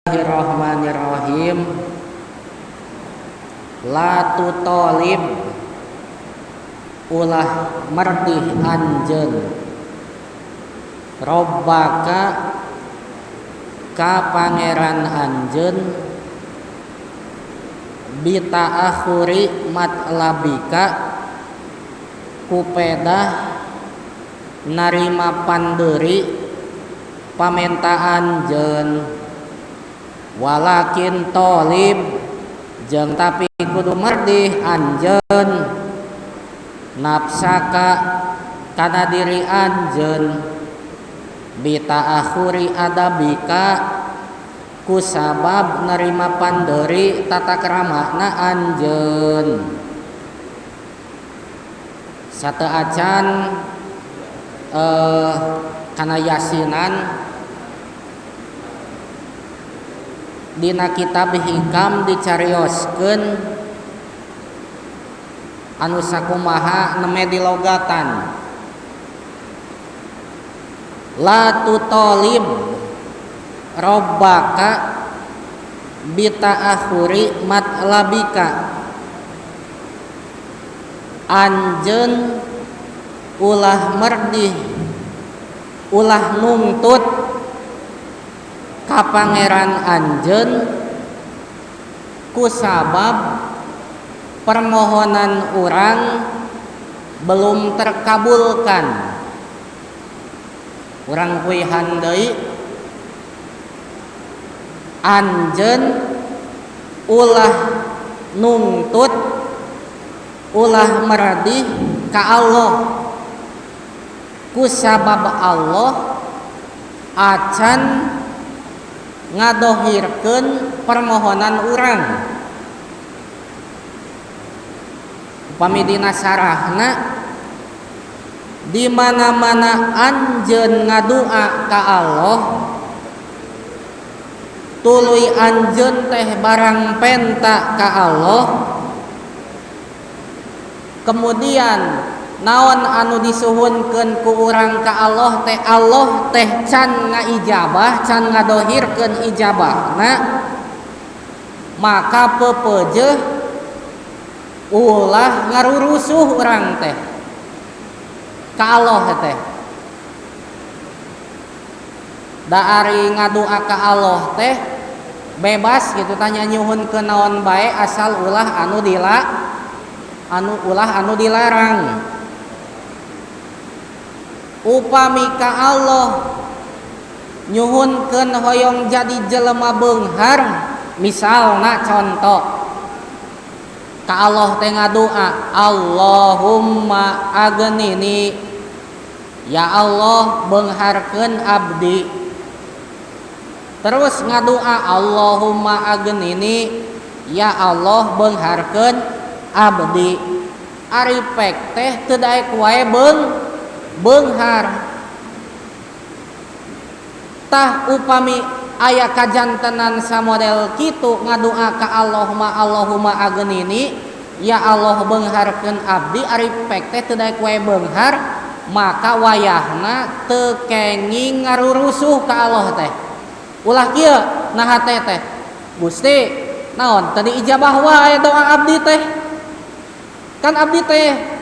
Bismillahirrahmanirrahim. La tutolib ulah merdih anjeun robbaka ka pangeran anjeun bita akhuri matlabika kupedah narima pandeuri pamentaan anjeun walakin tolib jeung tapi kudu merdih anjeun nafsaka kana diri anjeun bita akhuri adabika kusabab nerima pandeuri tata kramana anjeun sateu acan kana yasinan dina kitab hikam dicarioskeun anu sakumaha neme dilogatan la tutolib robbaka bita akhuri matlabika anjeun ulah merdih ulah nungtut ka pangeran anjeun kusabab permohonan urang belum terkabulkan urang kuihan deui anjeun ulah nungtut ulah merdih ka Allah kusabab Allah acan ngadohirkeun permohonan urang upami dina sarahna di mana-mana anjeun ngadua ka Allah tuluy anjeun teh barang penta ka Allah kemudian naon anu disuhunkeun ku urang ka Allah teh can ngaijabah can ngadohirkeun ijabahna maka pepeujeuh ulah ngarurusuh urang teh ka Allah teh da ari ngadua ka Allah teh bebas gitu tanya nyuhunkeun naon bae asal ulah anu dilarang upami ka Allah nyuhunkeun hoyong jadi jelema beunghar misalna contoh ka Allah teh ngadua Allahumma aghnini ya Allah beungharkeun abdi terus ngadua Allahumma aghnini ya Allah beungharkeun abdi ari pek teh teu daek wae beunghar tah upami aya kajantenan samodel kitu ngadua ka Allahumma aghnini ya Allah beungharkeun abdi ari pek teh teu daek wae beunghar maka wayahna teu kenging ngarurusuh ka Allah teh ulah kieu naha teh Gusti naon tadi ijabah wae doa abdi teh kan abdi teh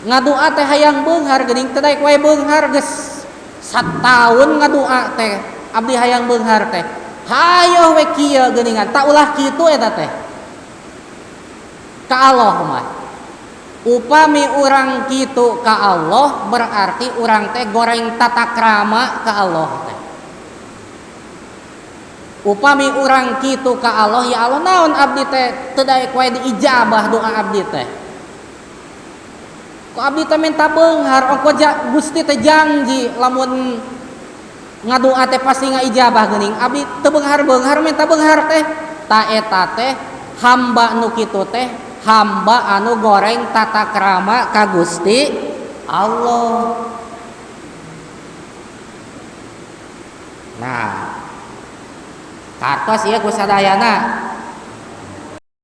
ngadua teh hayang beunghar geuning teu daek wae beunghar geus sataun ngadua teh abdi hayang beunghar teh hayo we kieu geuningan tak ulah kitu eta teh ka Allah mah upami urang kitu ka Allah berarti urang teh goreng tata krama ka Allah teh upami urang kitu ka Allah ya Allah naon abdi teh teu daek wae diijabah doa abdi teh ku abdi teh minta beunghar ongko Gusti teh janji lamun ngadua teh pasti ngaijabah geuning abdi teu beunghar minta beunghar teh ta eta teh hamba nu kitu teh hamba anu goreng tata krama ka Gusti Allah. Nah kartos ieu ku sadayana